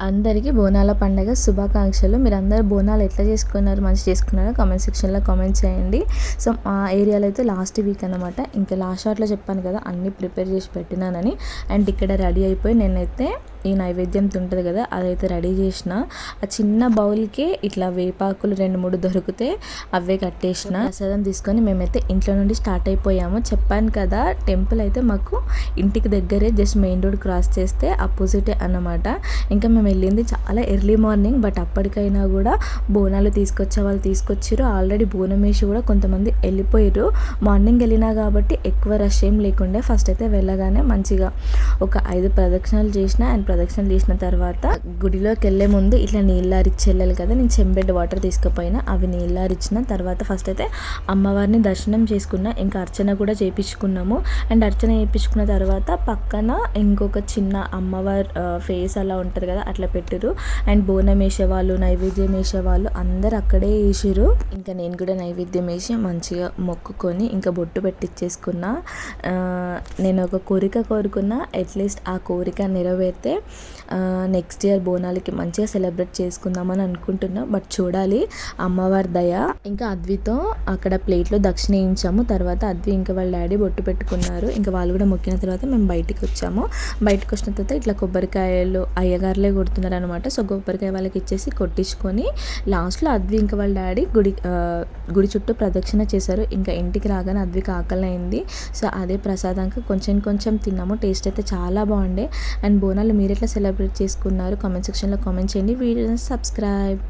అందరికీ బోనాల పండగ శుభాకాంక్షలు. మీరందరూ బోనాలు ఎట్లా చేసుకున్నారు, మంచిగా చేసుకున్నారో కామెంట్ సెక్షన్లో కామెంట్ చేయండి. సో మా ఏరియాలో అయితే లాస్ట్ వీక్ అనమాట. ఇంకా లాస్ట్ షాట్లో చెప్పాను కదా అన్నీ ప్రిపేర్ చేసి పెట్టినానని. అండ్ ఇక్కడ రెడీ అయిపోయి నేనైతే ఈ నైవేద్యం ఉంటుంది కదా అదైతే రెడీ చేసిన. ఆ చిన్న బౌల్కి ఇట్లా వేపాకులు 2-3 దొరికితే అవే కట్టేసిన. ప్రసాదం తీసుకొని మేమైతే ఇంట్లో నుండి స్టార్ట్ అయిపోయాము. చెప్పాను కదా టెంపుల్ అయితే మాకు ఇంటికి దగ్గరే, జస్ట్ మెయిన్ రోడ్ క్రాస్ చేస్తే అపోజిటే అన్నమాట. ఇంకా మేము వెళ్ళింది చాలా ఎర్లీ మార్నింగ్. బట్ అప్పటికైనా కూడా బోనాలు తీసుకొచ్చే వాళ్ళు తీసుకొచ్చారు. ఆల్రెడీ బోనం వేసి కూడా కొంతమంది వెళ్ళిపోయారు. మార్నింగ్ వెళ్ళినా కాబట్టి ఎక్కువ రష్ ఏం లేకుండే. ఫస్ట్ అయితే వెళ్ళగానే మంచిగా ఒక 5 ప్రదక్షిణాలు చేసిన. అండ్ ప్రదక్షిణలు చేసిన తర్వాత గుడిలోకి వెళ్ళే ముందు ఇట్లా నీళ్ళారిచ్చి వెళ్ళాలి కదా, నేను చెంబెడ్ వాటర్ తీసుకుపోయినా. అవి నీళ్ళారిచ్చిన తర్వాత ఫస్ట్ అయితే అమ్మవారిని దర్శనం చేసుకున్నా. ఇంకా అర్చన కూడా చేయించుకున్నాము. అండ్ అర్చన చేయించుకున్న తర్వాత పక్కన ఇంకొక చిన్న అమ్మవారి ఫేస్ అలా ఉంటుంది కదా అట్లా పెట్టారు. అండ్ బోనం వేసేవాళ్ళు, నైవేద్యం వేసేవాళ్ళు అందరు అక్కడే వేసారు. ఇంకా నేను కూడా నైవేద్యం వేసి మంచిగా మొక్కుకొని ఇంకా బొట్టు పెట్టించేసుకున్నా. నేను ఒక కోరిక కోరుకున్నా. అట్లీస్ట్ ఆ కోరిక నెరవేరితే నెక్స్ట్ ఇయర్ బోనాలకి మంచిగా సెలబ్రేట్ చేసుకుందామని అనుకుంటున్నా. బట్ చూడాలి అమ్మవారి దయ. ఇంకా అద్వితో అక్కడ ప్లేట్లో దక్షిణ వేయించాము. తర్వాత అద్వి ఇంకా వాళ్ళ డాడీ బొట్టు పెట్టుకున్నారు. ఇంకా వాళ్ళు కూడా మొక్కిన తర్వాత మేము బయటికి వచ్చాము. బయటకు వచ్చిన తర్వాత ఇట్లా కొబ్బరికాయలు అయ్యగారులే కొడుతున్నారు అనమాట. సో కొబ్బరికాయ వాళ్ళకి ఇచ్చేసి కొట్టించుకొని లాస్ట్లో అద్వి ఇంకా వాళ్ళ డాడీ గుడి చుట్టూ ప్రదక్షిణ చేశారు. ఇంకా ఇంటికి రాగానే అద్వికి ఆకలి అయింది. సో అదే ప్రసాదంగా కొంచెం తిన్నాము. టేస్ట్ అయితే చాలా బాగుండే. అండ్ బోనాలు మీరు ఎట్లా సెలబ్రేట్ చేసుకున్నారు కామెంట్ సెక్షన్లో కామెంట్ చేయండి. వీడియోని సబ్స్క్రైబ్.